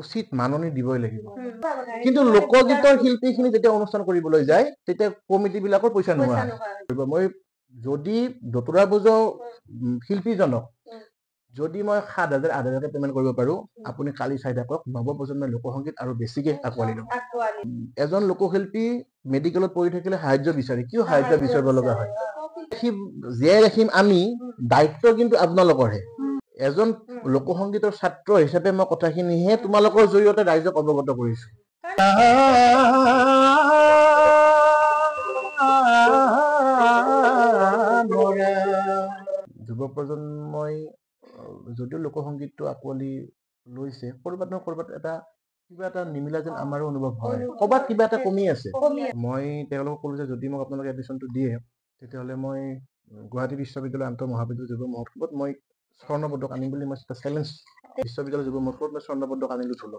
উচিত মাননি দিবই লাগিব কিন্তু লোকগীতৰ শিল্পীখিনি যেতিয়া অনুষ্ঠান কৰিবলৈ যায় তেতিয়া কমিটিবিলাকৰ পইচা নোহোৱা হয় মই যদি দতুৰা বুজো শিল্পীজনক যদি মই 7,000 8,000 পেমেন্ট কৰিব পাৰো আপুনি কালি চাই থাকক নৱপ্ৰজন্মৰ লোকসংগীত আৰু বেছিকে আকোৱালি ল'ব এজন লোকশিল্পী মেডিকেলত পঢ়ি থাকিলে সাহায্য বিচাৰে কিয় সাহায্য বিচাৰিব লগা হয় জীয়াই ৰাখিম আমি দায়িত্ব কিন্তু আপোনালোকৰহে এজন লোকসংগীতৰ ছাত্ৰ হিচাপে মই কথাখিনিহে তোমালোকৰ জৰিয়তে ৰাইজক অৱগত কৰিছো যুৱ প্ৰজন্মই যদিও লোকসংগীতটো আকোৱালি লৈছে কৰবাত এটা কিবা এটা নিমিলা যেন আমাৰো অনুভৱ হয় কৰবাত কিবা এটা কমি আছে মই তেওঁলোকক ক'লো যে যদি মোক আপোনালোকে এডিশ্যনটো দিয়ে তেতিয়াহ'লে মই গুৱাহাটী বিশ্ববিদ্যালয় আন্তঃ মহাবিদ্যালয় যুৱ মহোৎসৱত মই স্বৰ্ণ পদক আনিম বুলি মই এটা চেলেঞ্জ বিশ্ববিদ্যালয় যুৱ মহোৎসৱত মই স্বৰ্ণ পদক আনিলো থলো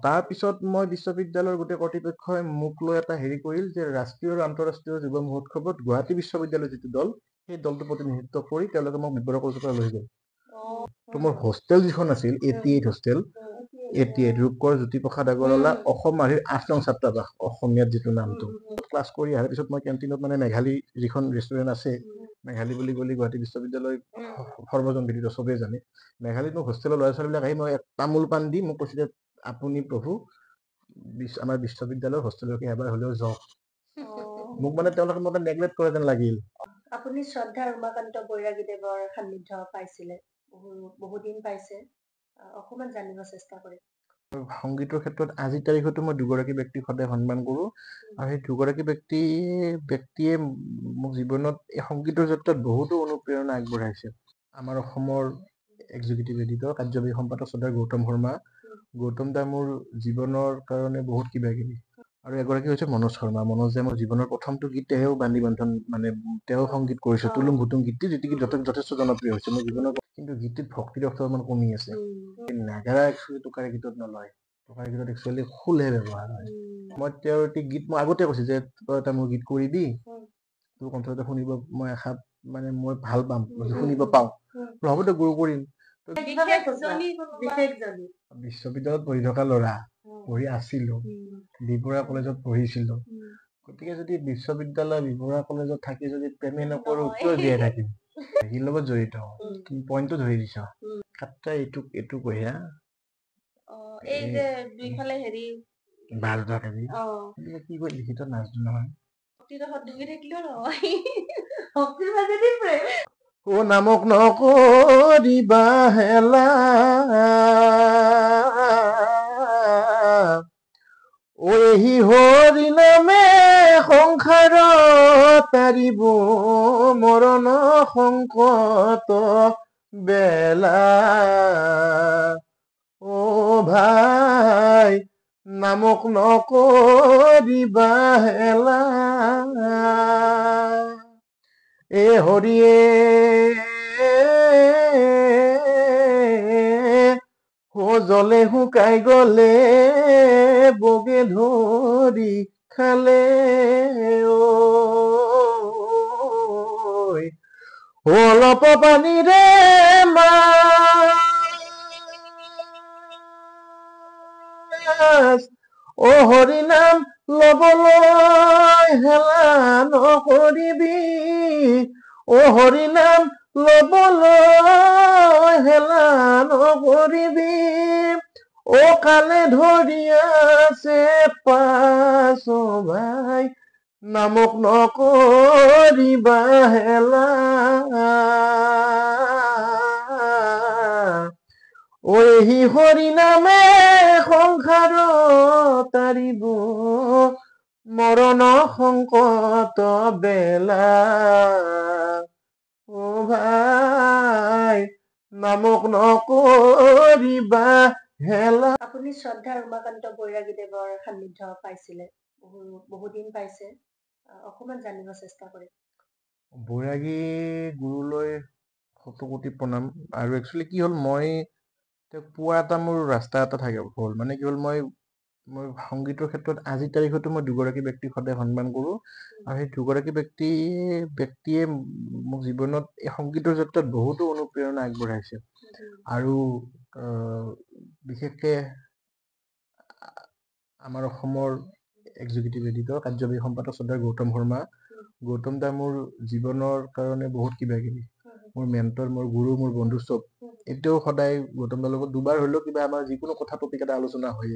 তাৰ পিছত মই বিশ্ববিদ্যালয়ৰ গোটেই কৰ্তৃপক্ষই মোক লৈ এটা হেৰি কৰিল যে ৰাষ্ট্ৰীয় আৰু আন্তঃৰাষ্ট্ৰীয় যুৱ মহোৎসৱত গুৱাহাটী বিশ্ববিদ্যালয়ৰ যিটো দল সেই দলটো প্ৰতিনিধিত্ব কৰি তেওঁলোকে মোক বিবৰণ কলেজৰ পৰা লৈ গ'ল তো মোৰ হোষ্টেল যিখন আছিল 88 হোষ্টেল 88 ৰূপকৰ জ্যোতিপ্ৰসাদ আগৰৱালা অসম মাহিৰ 8 নং ছাত্ৰাবাস অসমীয়াত যিটো নামটো ক্লাছ কৰি অহাৰ পিছত মই কেণ্টিনত মানে মেঘালী যিখন ৰেষ্টুৰেণ্ট আছে মেঘালী বুলি ক'লে গুৱাহাটী বিশ্ববিদ্যালয় সৰ্বজন বিদিত চবেই জানে মেঘালীত মোক হোষ্টেলৰ ল'ৰা ছোৱালীবিলাক আহি মই তামোল পাণ দি মোক কৈছে যে আপুনি প্ৰভু আমাৰ বিশ্ববিদ্যালয়ৰ হোষ্টেললৈকে এবাৰ হ'লেও যাওক মোক মানে তেওঁলোকে মোক নেগলেক্ট কৰে যেন লাগিল আপুনি শ্ৰদ্ধা উমাকান্ত বৈৰাগীদেৱৰ সান্নিধ্য পাইছিলে বহুদিন পাইছে অকমান জানিব চেষ্টা কৰে সংগীতৰ ক্ষেত্ৰত আজিৰ তাৰিখতো মই দুগৰাকী ব্যক্তিক সদায় সন্মান কৰোঁ আৰু সেই দুগৰাকী ব্যক্তিয়ে মোক জীৱনত এই সংগীতৰ ক্ষেত্ৰত বহুতো অনুপ্ৰেৰণা আগবঢ়াইছে আমাৰ অসমৰ এক্সিকিউটিভ এডিটৰ কাৰ্যবাহী সম্পাদক শ্ৰদ্ধা গৌতম শৰ্মা গৌতম দা মোৰ জীৱনৰ কাৰণে বহুত কিবা কিবি আৰু এগৰাকী হৈছে মনোজ শৰ্মা মনোজে মোৰ জীৱনৰ প্ৰথমটো গীত তেওঁ বাণী বন্ধন মানে তেওঁ সংগীত কৰিছে তুলুং ভুতুং গীতটি যিটো গীত যথেষ্ট জনপ্ৰিয় হৈছে মোৰ জীৱনৰ কিন্তু গীতটিত ভক্তিৰ অৰ্থ অকমান কমি আছে নাগাৰা একচুৱেলি টোকাৰী গীতত নলয় টোকাৰী গীতত একচুৱেলি খোলহে ব্যৱহাৰ হয় মই তেওঁৰ এটি গীত মই আগতে কৈছো যে তই এটা মোৰ গীত কৰিবি তোৰ কণ্ঠতে শুনিব মই আশা মানে মই ভাল পাম শুনিব পাওঁ হ'ব দে গুৰু কৰিম বিশ্ববিদ্যালয়ত পঢ়ি থকা ল'ৰা পঢ়ি আছিলো বিপুৰা কলেজত পঢ়িছিলো গতিকে যদি বিশ্ববিদ্যালয় বিপুৰা কলেজত থাকি যদি প্ৰেমে নকৰো কিয় জীয়াই থাকিম সি লগত জড়িত তুমি পইণ্টটো ধৰি দিছ খাট্টা এইটো কহিয়া এই যে দুইফালে হেৰি বাৰটাকাৰী কি কৈ লিখিত নাজনো নহয় ও নামক নকৰিবা হেলা ওহি হৰি নামে সংসাৰ তাৰিব মৰণ সংকট বেলা ও ভাই নামক নকৰিবা হেলা এ হৰিয়ে জলে শুকাই গলে বগে ধৰি খালে অলপ পানীৰে মাছ ও হৰি নাম লবলৈ হেলা নকৰিবি ও হৰি নাম লবলৈ হেলা নকৰিবি ও কালে ধৰি আছে পাছ ভাই নামক নকৰিবা হেলা ওহি হৰি নামে সংসাৰ তাৰিব মৰণ সংকট বেলা ও ভাই নামক নকৰিবা হেলা আপুনি শ্ৰদ্ধা উমাকান্ত বৈৰাগীদেৱৰ সান্নিধ্য পাইছিলে বহুদিন পাইছে অকমান জানিব চেষ্টা কৰে বৈৰাগী গুৰুলৈ শতকোটি প্ৰণাম আৰু একচুৱেলি কি হ'ল মই তেওঁক পোৱা এটা মোৰ ৰাস্তা এটা থাকে হ'ল মানে কি হ'ল মই সংগীতৰ ক্ষেত্ৰত আজিৰ তাৰিখতো মই দুগৰাকী ব্যক্তিক সদায় সন্মান কৰোঁ আৰু সেই দুগৰাকী ব্যক্তিয়ে মোক জীৱনত এই সংগীতৰ ক্ষেত্ৰত বহুতো অনুপ্ৰেৰণা আগবঢ়াইছে আৰু বিশেষকে আমাৰ অসমৰ এক্সিকিউটিভ এডিটৰ কাৰ্যবাহী সম্পাদক শ্ৰদ্ধেয় গৌতম শৰ্মা। গৌতম দা মোৰ জীৱনৰ কাৰণে বহুত কিবা কিবি, মোৰ মেণ্টৰ, মোৰ গুৰু, মোৰ বন্ধু চব। এতিয়াও সদায় গৌতম দাৰ লগত দুবাৰ হ'লেও কিবা আমাৰ যিকোনো কথা টপিক এটা আলোচনা হয়ে,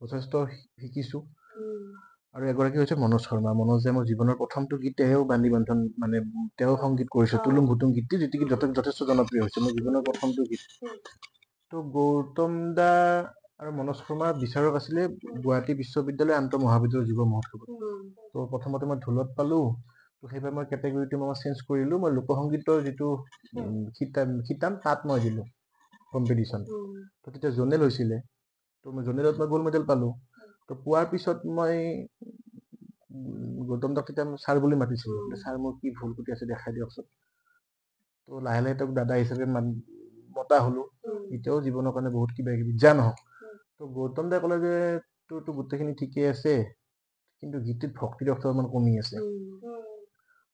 যথেষ্ট শিকিছো। আৰু এগৰাকী হৈছে মনোজ শৰ্মা। মনোজে মোৰ জীৱনৰ প্ৰথমটো গীত তেওঁ বাণী বান্ধন মানে তেওঁ সংগীত কৰিছে, তুলুম ভুতুম গীতটি, যিটো গীত যথেষ্ট জনপ্ৰিয় হৈছে, মোৰ জীৱনৰ প্ৰথমটো গীত। তো গৌতম দা আৰু মনোজ শৰ্মাৰ বিচাৰক আছিলে গুৱাহাটী বিশ্ববিদ্যালয় আন্তঃ মহাবিদ্যালয় যুৱ মহোৎসৱত। তো প্ৰথমতে মই ঢোলত পালো, তো সেইবাৰ মই কেটেগৰীটো মই চেঞ্জ কৰিলো, মই লোকসংগীতৰ যিটো শিতান তাত মই দিলো কম্পিটিশ্যন। তো তেতিয়া জোনেল হৈছিলে, তো মই জোনেলত মই গ'ল্ড মেডেল পালো। তো পোৱাৰ পিছত মই গৌতম দাক তেতিয়া ছাৰ বুলি মাতিছিলো, ছাৰ মোৰ কি ভুল ক্ৰুটি আছে দেখাই দিয়কচোন। তো লাহে লাহে তেওঁক দাদা হিচাপে মতা হলো। এতিয়াও জীৱনৰ কাৰণে বহুত কিবা কিবি যা নহওক। তো গৌতম দাই ক'লে যে তোৰতো গোটেইখিনি ঠিকেই আছে, কিন্তু গীতটিত ভক্তিৰ অৰ্থ অলপমান কমি আছে।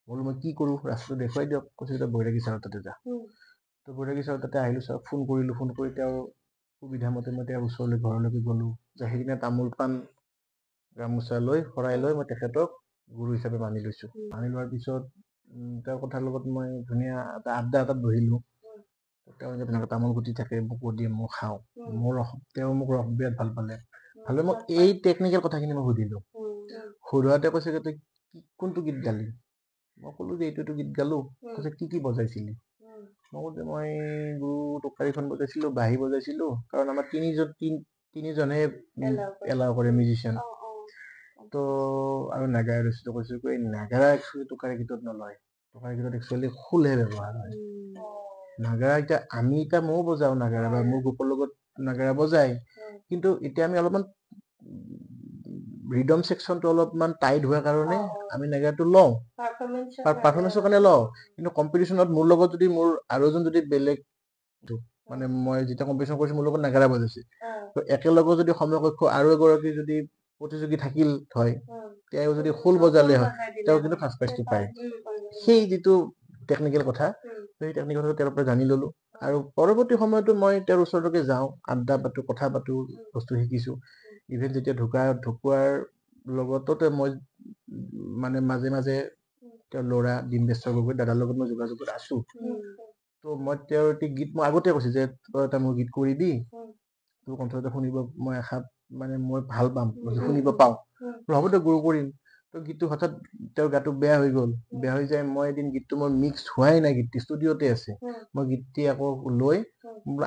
বোলো মই কি কৰো, ৰাস্তাটো দেখুৱাই দিয়ক। কৈছে তই বৈৰাগী ছাৰৰ তাতে যা। তো বৈৰাগী ছাৰৰ তাতে আহিলো, ছাৰক ফোন কৰিলো, ফোন কৰি তেওঁৰ সুবিধা মতে মই তেওঁৰ ওচৰলৈ ঘৰলৈকে গ'লো। যে সেইদিনা তামোল পাণ গামোচা লৈ শৰাই লৈ মই তেখেতক গুৰু হিচাপে মানি লৈছো। মানি লোৱাৰ পিছত তেওঁৰ কথাৰ লগত মই ধুনীয়া এটা আড্ডা এটাত বহিলো। তেওঁ তেনেকৈ তামোল গুটি থাকে, মোকো দিয়ে, মই খাওঁ। তেওঁ মোক ৰস বিৰাট ভাল পালে। ভালে মোক এই টেকনিকেল কথাখিনি মই সুধিলো। সুধোৱাতে কৈছে যে তই কোনটো গীত গালি? মই ক'লো যে এইটো গীত গালো। কৈছে কি কি বজাইছিলি? মই ক'লো যে মই গুৰু টোকাৰীখন বজাইছিলো, বাঁহী বজাইছিলো, কাৰণ আমাৰ তিনিজনে এলাও কৰে মিউজিচিয়ান। তো আৰু নাগাৰা লৈছিলো। কৈছো এই নাগাৰা একচুৱেলি টোকাৰী গীতত নলয়, টোকাৰী গীতত একচুৱেলি খোলহে ব্যৱহাৰ হয়। নাগাৰা এতিয়া ময়ো বজাও নাগাৰা, বা মোৰ গ্ৰুপৰ লগত নাগাৰা বজাই, কিন্তু এতিয়া আমি অলপমান ৰিদম ছেকশ্যনটো অলপমান টাইট হোৱাৰ কাৰণে আমি নাগাৰাটো লওঁ, পাৰফৰ্মেঞ্চৰ কাৰণে লওঁ। কিন্তু কম্পিটিশ্যনত মোৰ লগত যদি মোৰ আৰু এজন যদি বেলেগ মানে মই যেতিয়া কম্পিটিশ্যন কৰিছো মোৰ লগত নাগাৰা বজাইছে, তো একেলগে যদি সমকক্ষ আৰু এগৰাকী যদি প্ৰতিযোগী থাকিল হয়, তেওঁ যদি খোল বজালে হয়, তেওঁ কিন্তু ফাৰ্ষ্ট প্ৰাইজটো পায়। সেই যিটো টেকনিকেল কথা, সেই টেকনিকেল কথা তেওঁৰ পৰা জানি ললো। আৰু পৰৱৰ্তী সময়তো মই তেওঁৰ ওচৰলৈকে যাওঁ, আড্ডা পাতো, কথা পাতো, বস্তু শিকিছো। ইভেন যেতিয়া ঢুকুৱাৰ লগতো মই মানে মাজে মাজে তেওঁৰ ল'ৰা ডিম্বেশ্বৰ গগৈ দাদাৰ লগত মই যোগাযোগত আছো। তো মই তেওঁৰ এটি গীত মই আগতে কৈছো যে তই এটা মোৰ গীত কৰিবি, তোৰ কণ্ঠতে শুনিব মই আশা মানে মই ভাল পাম, শুনিব পাওঁ। হ'ব দে গুৰু কৰিম। তো গীতটো হঠাৎ তেওঁৰ গাটো বেয়া হৈ গ'ল। বেয়া হৈ যায়, মই এদিন গীতটো মোৰ মিক্স হোৱাই নাই, গীতটি ষ্টুডিঅ'তে আছে। মই গীতটি আকৌ লৈ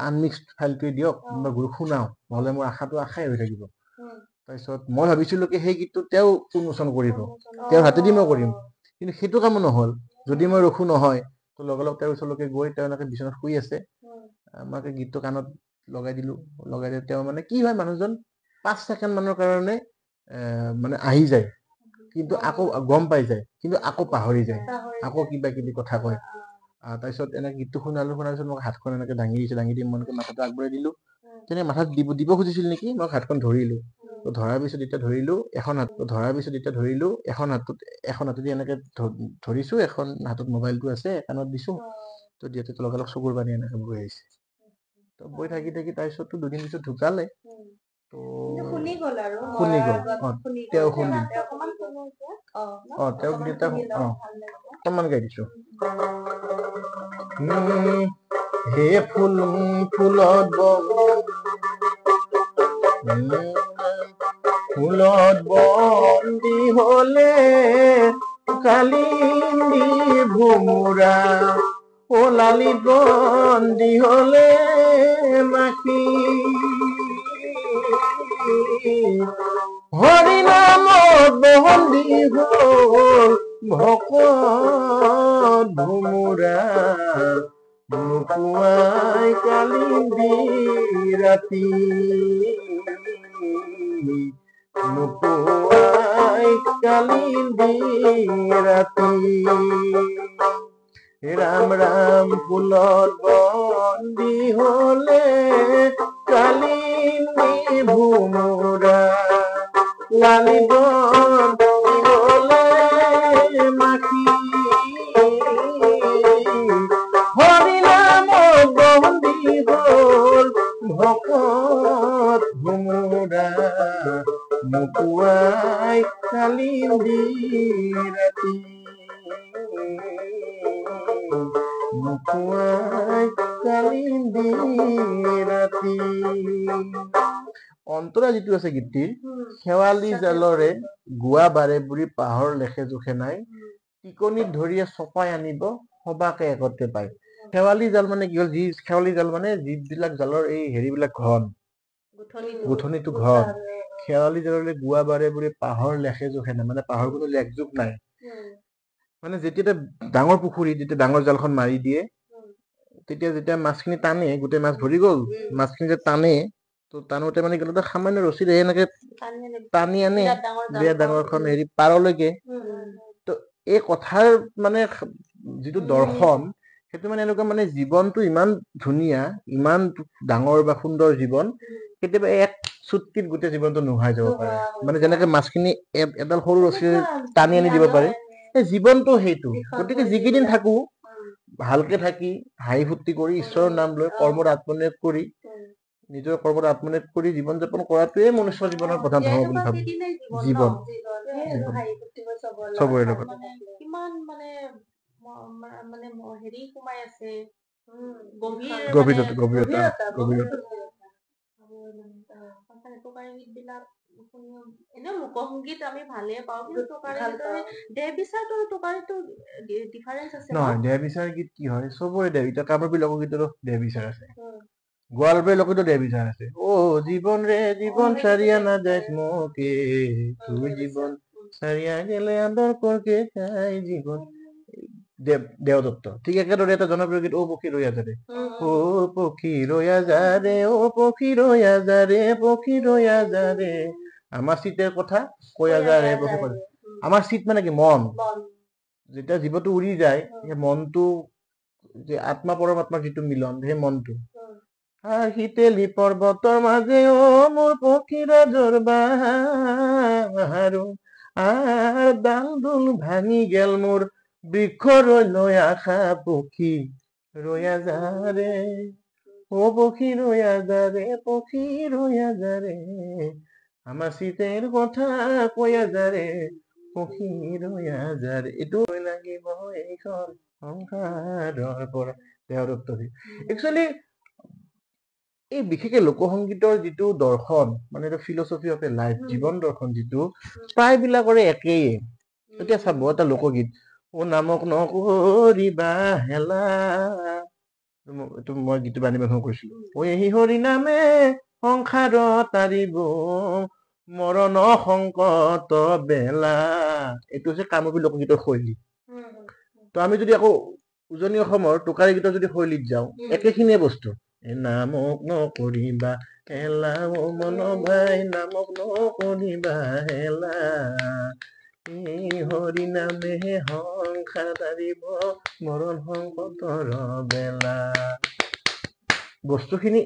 আনমিক্সড ফাইলটোৱে দিয়ক, মই গুৰুক শুনাও, নহ'লে মোৰ আশাই হৈ থাকিব। তাৰপিছত মই ভাবিছিলো কি সেই গীতটো তেওঁ উন্মোচন কৰিব, তেওঁৰ হাতেদি মই কৰিম, কিন্তু সেইটো কামো নহ'ল। যদি মই ৰখো নহয়, তো লগালগ তেওঁৰ ওচৰলৈকে গৈ তেওঁ এনেকে বিচনাত শুই আছে, আমাকে গীতটো কাণত লগাই দিলো। লগাই দিয়ে তেওঁ মানে কি হয়, মানুহজন 5 ছেকেণ্ড মানৰ কাৰণে মানে আহি যায়, কিন্তু আকৌ গম পাই যায়, কিন্তু আকৌ পাহৰি যায়, আকৌ কিবা কিবি কথা কয়। তাৰপিছত এনেকে গীতটো শুনাৰ পিছত মোক হাতখন এনেকে দাঙি দি মই এনেকে মাথাটো আগবঢ়াই দিলো। তেনে মাথাত দিব খুজিছিল নেকি, মই হাতখন ধৰিলো। তো ধৰাৰ পিছত এতিয়া ধৰিলো এখন হাতেদি এনেকে ধৰিছো, এখন হাতত মোবাইলটো আছে, কাণত দিছো। তো দিয়াতে লগালগ চকুৰ পানী এনেকে বৈ আহিছে। তো বৈ থাকি তাৰপিছততো দুদিন পিছত ঢুকালে। তো শুনি গ'ল। তেওঁ শুনিল। তেওঁক দেউতা অকণমান গাই দিছো। হে ফুলত বন্দী হলে কালিন্দী ভোমোৰা, ও লালিত বন্দী হলে মাখি, হৰি নামত বন্দী হল ভকত ভোমোৰা, নোপোৱাই কালিন্দী ৰাতি, নোপোৱাই কালিন্দী ৰাতি। ৰাম ৰাম ফুলত বন্দী হলে কালিন্দী ভোমোৰা, লালি বন্দী হলে মাখি, হৰি নাম বন্দী হল ভকত ভোমোৰা নোপোৱাই কালিন্দি ৰাতি নোপোৱাই কালিন্দি ৰাতি। অন্তৰা যিটো আছে গীতটিৰ, শেৱালি জালৰে গোৱা বাৰে বুৰি পাহৰ লেখে জোখে নাই, টিকনিত ধৰিয়ে চপাই আনিব সবাকে একত্ৰে পায়। শেৱালি জাল মানে কি হ'ল, শেৱালি জাল মানে যিবিলাক জালৰ এই হেৰিবিলাক ঘন, গুঠনিটো ঘন। শেৱালি জালৰে গোৱা বাৰে বুৰি পাহৰ লেখে জোখে নাই, মানে পাহৰ কোনো লেখ জোখ নাই। মানে যেতিয়া ডাঙৰ পুখুৰী, যেতিয়া ডাঙৰ জালখন মাৰি দিয়ে, তেতিয়া যেতিয়া মাছখিনি টানে, গোটেই মাছ ভৰি গ'ল, মাছখিনি যে টানে, তো টানোতে মানে কিবা সামান্য ৰছীৰে এনেকে টানি আনে বিৰাট ডাঙৰখন হেৰি পাৰলৈকে। তো এই কথাৰ মানে যিটো দৰ্শন, সেইটো মানে এনেকুৱা, মানে জীৱনটো ইমান ধুনীয়া, ইমান ডাঙৰ বা সুন্দৰ জীৱন, কেতিয়াবা এক চুটকিত গোটেই জীৱনটো নোহাই যাব পাৰে। মানে যেনেকে মাছখিনি এডাল সৰু ৰছীৰে টানি আনি দিব পাৰে, এই জীৱনটো সেইটো। গতিকে যিকেইদিন থাকো, ভালকে থাকি হাঁহি ফূৰ্তি কৰি ঈশ্বৰৰ নাম লৈ কৰ্মত আত্মনিয়োগ কৰি, নিজৰ কৰ্মত আত্মনিয়োগ কৰি জীৱন যাপন কৰাটোৱে মনুষ্য জীৱনৰ প্ৰধান ধৰ্ম বুলি ভাবো। জীৱন চবৰে লগত কিমান মানে হেৰি সোমাই আছে, গভীৰতা। এনেও লোকসংগীত আমি ভালে পাওঁ, কিন্তু দেহ বিচাৰটো ডিফাৰেঞ্চ আছে নহয়, দেহ বিচাৰ গীত কি হয়, চবৰে দেহ, এতিয়া কামৰূপী লোকগীতৰো দেহ বিচাৰ আছে, গোৱালপাৰী লোকগীতো দেহ বিচাৰ আছে। অ জীবন ৰে জীবন সাৰিয়া না যাইস মোকে, তুই জীবন সাৰিয়া গেলে আদৰ কৰকে চাই জীবন। দেৱদত্ত। ঠিক একেদৰে এটা জনপ্ৰিয় গীত, ও পক্ষী ৰৈ আজাৰে, ও পক্ষী ৰৈ আজাৰে, ও পক্ষী ৰৈ আজাৰে, পক্ষী ৰৈ আজাৰে, আমাৰ চিতেৰ কথা কৈ আজাৰে পক্ষী। আমাৰ চিত মানে কি, মন। যেতিয়া জীৱটো উৰি যায়, সেই মনটো, যে আত্মা পৰমাত্মাৰ যিটো মিলন, সেই মনটো শীতেলি পৰ্বতৰ মাজে, অ মোৰ পক্ষীৰাজৰ বাহাৰো, ডাল ডোল ভাঙি গেল মোৰ বৃক্ষ ৰৈ আশা, পক্ষী ৰৈ আজাৰে, ও পক্ষী ৰৈ আজাৰে, পক্ষী ৰৈ আজাৰে, আমাৰ চিতেৰ কথা কৈ আজাৰে, পক্ষী ৰৈ আজাৰে। এইটো লাগিব এইখন সংসাৰৰ পৰা। দেৱদত্ত। একচুৱেলি এই বিশেষকে লোকসংগীতৰ যিটো দৰ্শন, মানে এইটো ফিলচফি অফ এ লাইফ, জীৱন দৰ্শন যিটো, প্ৰায়বিলাকৰে একেই। এতিয়া চাব, এটা লোকগীত, ও নামক নকৰিবা হেলা, এইটো মই গীতটো বাণী ব্যৱহাৰ কৰিছিলো, ও এই হৰি নামে সংসাৰ তাৰিব, মৰণ সংকট বেলা। এইটো হৈছে কামৰূপী লোকগীতৰ শৈলী। তো আমি যদি আকৌ উজনি অসমৰ টোকাৰী গীতৰ যদি শৈলীত যাওঁ, একেখিনিয়ে বস্তু। নামক নকৰিবা হেলা, ও মন ভাই নামক নকৰিবা হেলা, এই হৰি নামে সংসাৰ তাৰিব, মৰণ সংকটৰ বেলা। বস্তুখিনি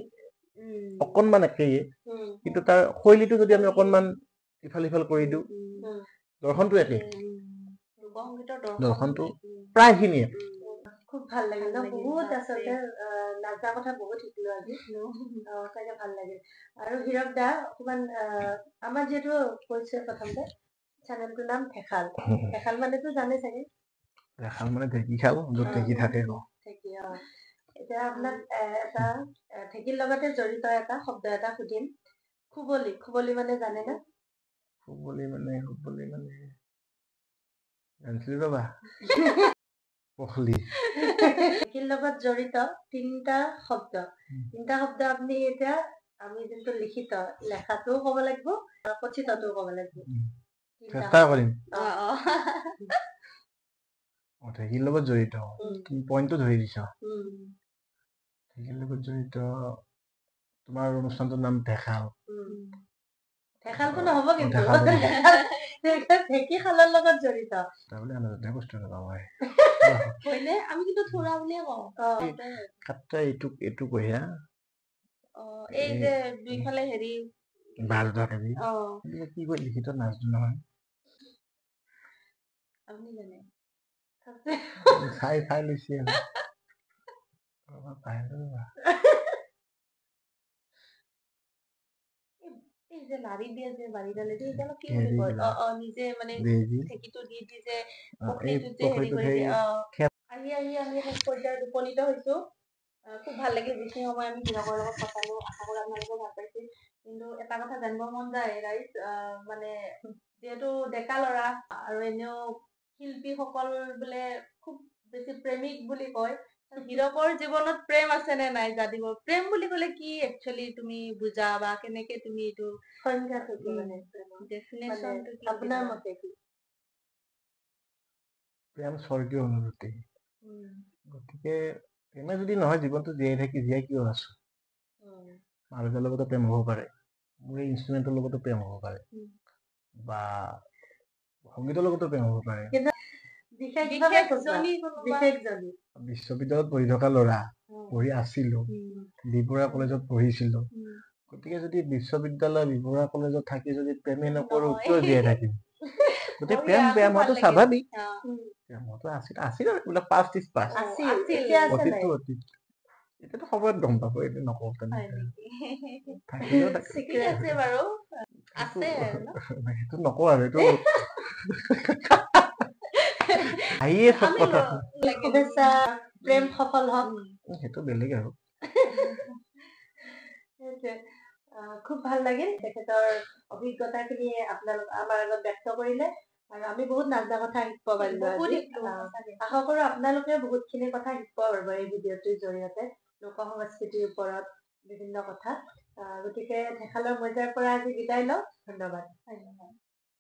অকনমান একেই, কিন্তু তাৰ শৈলীটো যদি আমি অকনমান ইফাল সিফাল কৰি দিওঁ, দৰ্শনটো একেই। দৰ্শনটো প্ৰায়খিনিয়ে। খুব ভাল লাগিল ন, বহুত আচলতে নাচা কথা বহুত শিকিলো আজি। সঁচাকে ভাল লাগিল। আৰু হীৰক দা, অকমান আমাৰ যিহেতু কৈছে প্ৰথমতে, চেনেলটোৰ নাম ঢেঁখাল। ঢেঁখাল মানেতো জানে চাগে? ঢেঁখাল মানে ঢেঁকী খাল, য'ত ঢেঁকী থাকে। ঢেঁকী, এতিয়া আপোনাক এটা ঢেঁকীৰ লগতে জড়িত এটা শব্দ এটা সুধিম। খুবলি, খুবলি মানে জানে না? খুবলি মানে জানিছিলো ৰবা। পখলি। ঢেঁকীৰ লগত জড়িত তিনিটা শব্দ আপুনি এতিয়া, আমি যোনটো লিখিত, লেখাটোও ক'ব লাগিব, কথিতটোও ক'ব লাগিব। চেষ্টা কৰিম। ঢেঁকীৰ লগত জড়িত, পইণ্টটো ধৰি দিছ। ঢেঁকীৰ লগত জড়িত, তোমাৰ অনুষ্ঠানটোৰ নাম ঢেঁখাল। ঢেঁখালটো নহব কিন্তু, ঢেঁকী শালৰ লগত জড়িত। তাৰমানে আনজনে বস্তু নাপায়। আমি কিন্তু থোৰা বুলিয়ে কওঁ। এইটো কঢ়িয়া। এই যে দুইফালে হেৰি বাল হেৰি, কি কয় লিখিত নাজনো নহয়। আপুনি জানে? চাই লৈছে। এই যে লাৰি দিয়ে যে বাৰীডালে যে সেইডালক কি বুলি হেৰি কয় বিলাক, নিজে মানে বেজি, ঢেঁকীটো দি দি যে এই পুখুৰীটোত যে হেৰি পুখুৰীটোত কৰি সেই দিয়ে খেপ আহি আহি আমি শেষ পৰ্যায়ত উপনীত হৈছো খুব ভাল লাগিল যিখিনি সময় আমি হীৰকৰ লগত কটালো আশা কৰো আপোনালোকেও ভাল পাইছিল কিন্তু এটা কথা জানিব মন যায় ৰাইজ মানে যিহেতু ডেকা ল'ৰা আৰু এনেও শিল্পীসকল বোলে খুব বেছি প্ৰেমিক বুলি কয় হীৰকৰ জীৱনত প্ৰেম আছে নে নাই জানিব প্ৰেম বুলি ক'লে কি একচুৱেলি তুমি বুজা বা কেনেকে তুমি এইটো সংজ্ঞাটো কি মানে প্ৰেমৰ? ডেফিনেশ্যনটো কি আপোনাৰ মতে কি? প্ৰেম স্বৰ্গীয় অনুভূতি। উম, গতিকে প্ৰেমে যদি নহয় জীৱনটো জীয়াই কিয় আছো। উম, মা দেউতাৰ লগতো প্ৰেম হ'ব পাৰে, মোৰ এই ইনষ্ট্ৰুমেণ্টৰ লগতো প্ৰেম হ'ব পাৰে, উম। বা সংগীতৰ লগতো প্ৰেম হ'ব পাৰে। বিশেষভাৱে বিশেষজনী কোনোবা বিশেষজনী বিশ্ববিদ্যালয়ত পঢ়ি থকা ল'ৰা, উম, পঢ়ি আছিলো, উম, বিবৰুৱা কলেজত পঢ়িছিলো। উম। গতিকে যদি বিশ্ববিদ্যালয় বিবৰুৱা কলেজত থাকি যদি প্ৰেমে নকৰো নহয়। কিয় জীয়াই থাকিম। গতিকে বঢ়িয়া, প্ৰেম খুব ভাল হোৱাটো লাগিল। স্বাভাৱিক। অ, প্ৰেমতো আছিল আৰু এইবিলাক পাষ্ট ইজ পাষ্ট। আছিল, এতিয়া আছে নাই? অতীতটো অতীত। এতিয়াতো সময়ত গম পাব, এইটো নকওঁ হয় তেনেকে। নেকি? থাকিলেও থাকে। ঠিক আছে বাৰু সেইটো আছে আৰু ন? সেইটো নকওঁ আৰু এইটো আহিয়ে চব আমি কথা লাগিল। শুভেচ্ছা প্ৰেম সফল হওক সেইটো বেলেগ আৰু সেইটোৱে। খুব ভাল লাগিল তেখেতৰ অভিজ্ঞতাখিনি আপোনালোক আমাৰ আগত ব্যক্ত কৰিলে আৰু আমি বহুত নাজনা কথা শিকিব পাৰিলো বহুত আজি শিকলো, সঁচাকে। আশা কৰো আপোনালোকে বহুতখিনি কথা শিকিব পাৰিব এই ভিডিঅ'টোৰ জৰিয়তে লোক সংস্কৃতিৰ ওপৰত বিভিন্ন কথা গতিকে ঢেকালৰ মজাৰ পৰা আজি বিদায় লওঁ ধন্যবাদ। ধন্যবাদ।